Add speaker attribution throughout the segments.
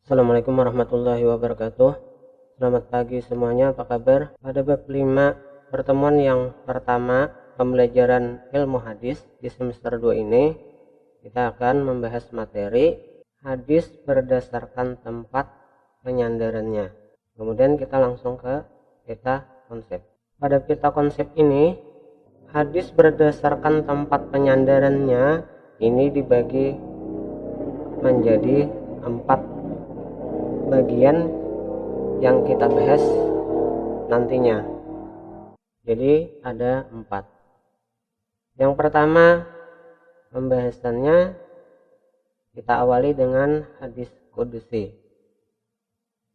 Speaker 1: Assalamualaikum warahmatullahi wabarakatuh. Selamat pagi semuanya, apa kabar? Pada bab 5 pertemuan yang pertama pembelajaran ilmu hadis di semester 2 ini, kita akan membahas materi hadis berdasarkan tempat penyandarannya. Kemudian kita langsung ke peta konsep. Pada peta konsep ini, hadis berdasarkan tempat penyandarannya ini dibagi menjadi 4 bagian yang kita bahas nantinya. Jadi ada 4. Yang pertama pembahasannya kita awali dengan hadis qudsi.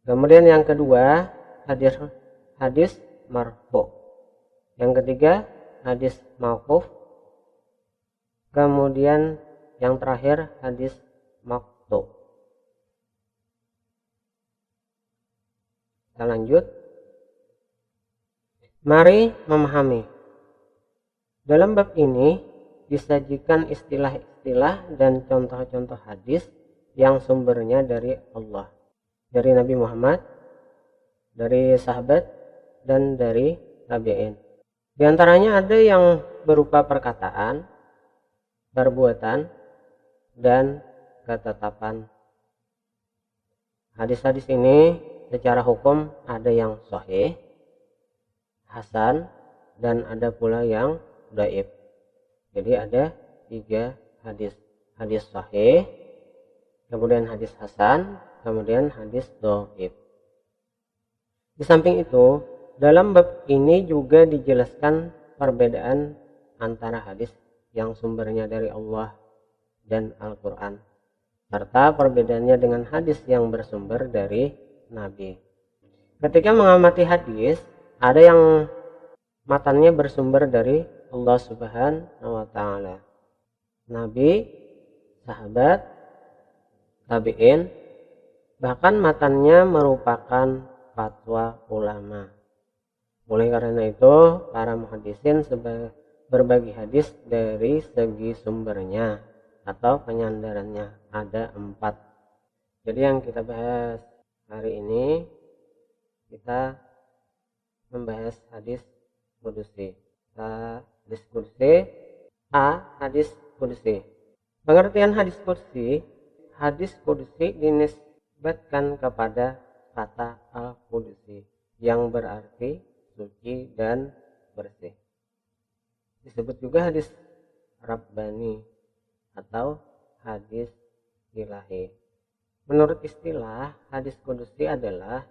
Speaker 1: Kemudian yang kedua hadis marfu. Yang ketiga hadis mauquf. Kemudian yang terakhir hadis maqtu. Kita lanjut. Mari memahami. Dalam bab ini disajikan istilah-istilah dan contoh-contoh hadis yang sumbernya dari Allah, dari Nabi Muhammad, dari sahabat, dan dari tabi'in. Di antaranya ada yang berupa perkataan, perbuatan, dan ketetapan. Hadis-hadis ini secara hukum ada yang sahih, hasan, dan ada pula yang dhaif. Jadi ada 3 hadis. Hadis sahih, kemudian hadis hasan, kemudian hadis dhaif. Di samping itu, dalam bab ini juga dijelaskan perbedaan antara hadis yang sumbernya dari Allah dan Al-Quran, serta perbedaannya dengan hadis yang bersumber dari Nabi. Ketika mengamati hadis, ada yang matanya bersumber dari Allah Subhanahu wa taala, Nabi, sahabat, tabi'in, bahkan matanya merupakan fatwa ulama. Oleh karena itu, para muhaddisin berbagi hadis dari segi sumbernya atau penyandarannya ada 4. Jadi yang kita bahas hari ini, kita membahas hadis qudsi. Hadis qudsi. Hadis qudsi. Pengertian hadis qudsi dinisbatkan kepada kata al-qudsi yang berarti suci dan bersih. Disebut juga hadis rabbani atau hadis ilahi. Menurut istilah, hadis qudsi adalah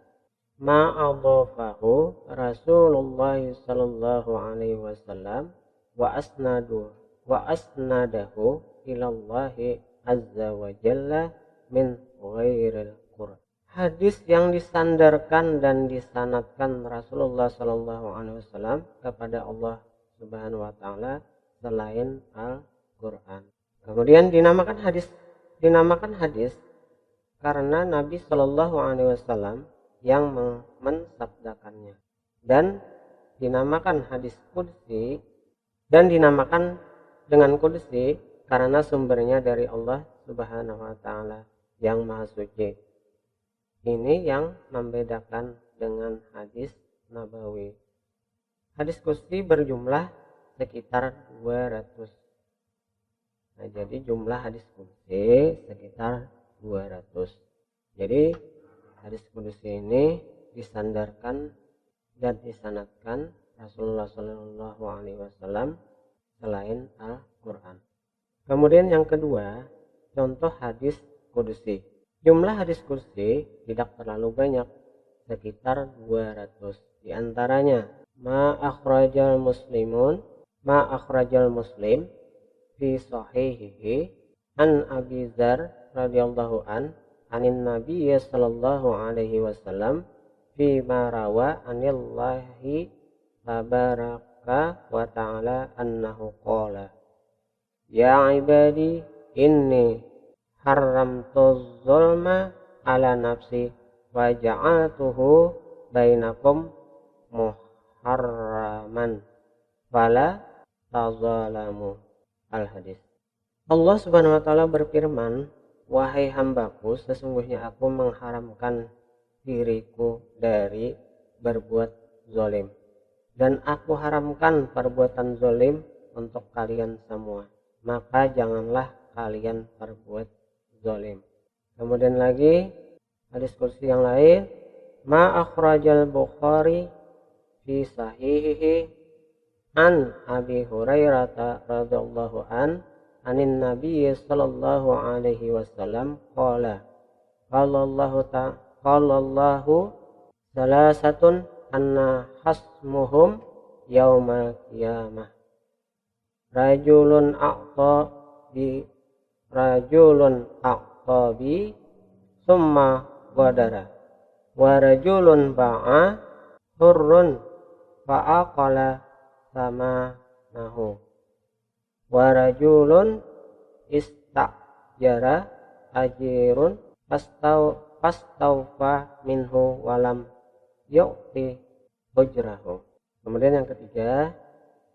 Speaker 1: ma'adhafahu Rasulullah sallallahu alaihi wasallam wa asnadahu ilallahi azza wa jalla min ghairil Qur'an. Hadis yang disandarkan dan disanadkan Rasulullah sallallahu alaihi wasallam kepada Allah Subhanahu wa taala selain Al-Qur'an. Kemudian dinamakan hadis karena Nabi Shallallahu Alaihi Wasallam yang mensabdakannya, dan dinamakan hadis qudsi dan dinamakan dengan qudsi karena sumbernya dari Allah Subhanahu Wa Taala yang maha suci. Ini yang membedakan dengan hadis nabawi. Hadis qudsi berjumlah sekitar 200. Nah, jadi jumlah hadis qudsi sekitar 200. Jadi hadis qudsi ini disandarkan dan disanadkan Rasulullah Shallallahu Alaihi Wasallam selain Al-Quran. Kemudian yang kedua, contoh hadis qudsi. Jumlah hadis qudsi tidak terlalu banyak, sekitar 200. Di antaranya ma akhrajal muslim fi sahihihi an Abi Dzar radhiyallahu anin Nabi sallallahu alaihi wasallam fi ma rawa anillahi tabaraka wa ta'ala annahu qala ya ibadi inni haramtu zulma ala nafsi wa ja'altuhu bainakum muharraman fala tazalamu. Al-hadis. Allah Subhanahu wa taala berfirman wahai hambaku, sesungguhnya aku mengharamkan diriku dari berbuat zalim, dan aku haramkan perbuatan zalim untuk kalian semua, maka janganlah kalian berbuat zalim. Kemudian lagi hadis kursi yang lain, ma akhrajal Bukhari fi sahihihi an Abi Hurairah radhiyallahu anin Nabi sallallahu alaihi wasallam qala qala Allahu salasatun anna hasmuhum yaumal qiyamah rajulun a'ta bi summa wadara wa rajulun ba'a hurrun fa'aqala sama nahu wa rajulun istajara ajirun pastaufa minhu walam yu'ti ujrahu. Kemudian yang ketiga,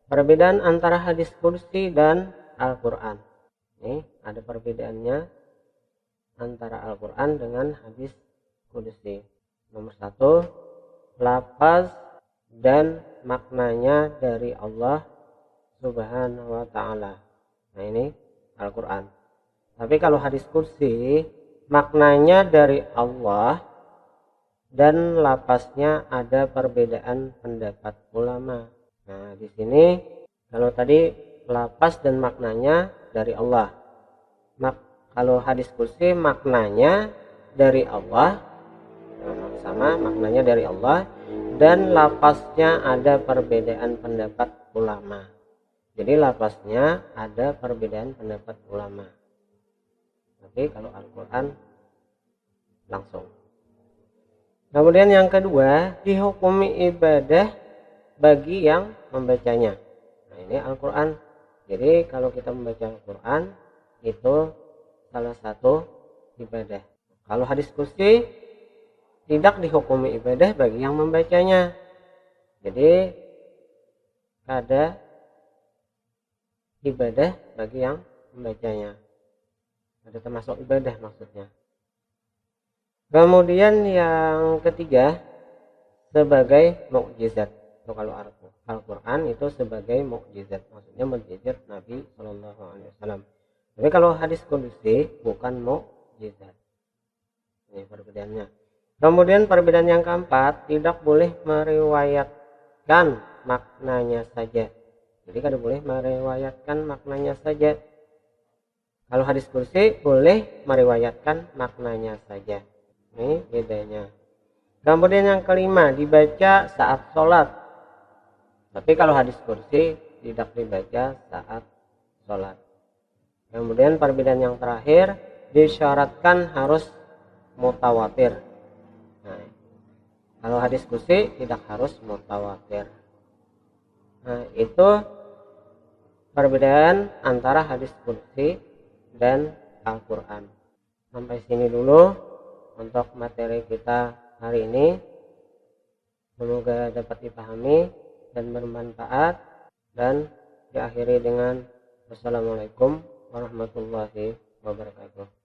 Speaker 1: perbedaan antara hadis kursi dan Al-Quran. Ini ada perbedaannya antara Al-Quran dengan hadis kursi. Nomor 1, lafaz dan maknanya dari Allah Subhanahu wa ta'ala. Nah, ini Al-Quran. Tapi kalau hadis kursi, maknanya dari Allah dan lafaznya ada perbedaan pendapat ulama. Nah, di sini kalau tadi lafaz dan maknanya dari Allah. Kalau hadis kursi maknanya dari Allah, sama maknanya dari Allah, dan lafaznya ada perbedaan pendapat ulama. Jadi lafaznya ada perbedaan pendapat ulama. Tapi kalau Al-Quran langsung. Kemudian yang kedua, dihukumi ibadah bagi yang membacanya. Nah, ini Al-Quran. Jadi kalau kita membaca Al-Quran itu salah satu ibadah. Kalau hadis kursi tidak dihukumi ibadah bagi yang membacanya. Jadi ada ibadah bagi yang membacanya. Ada termasuk ibadah maksudnya. Kemudian yang ketiga, sebagai mukjizat. Kalau Al-Quran itu sebagai mukjizat, maksudnya mukjizat Nabi Shallallahu Alaihi Wasallam. Tapi kalau hadis kursi bukan mukjizat. Ini perbedaannya. Kemudian perbedaan yang keempat, tidak boleh meriwayatkan maknanya saja. Jadi tidak boleh meriwayatkan maknanya saja. Kalau hadis kursi boleh meriwayatkan maknanya saja. Ini bedanya. Kemudian yang kelima, dibaca saat sholat. Tapi kalau hadis kursi tidak dibaca saat sholat. Kemudian perbedaan yang terakhir, disyaratkan harus mutawatir. Nah, kalau hadis kursi tidak harus mutawatir. Nah, itu perbedaan antara hadis kursi dan Al-Quran. Sampai sini dulu untuk materi kita hari ini. Semoga dapat dipahami dan bermanfaat, dan diakhiri dengan wassalamualaikum warahmatullahi wabarakatuh.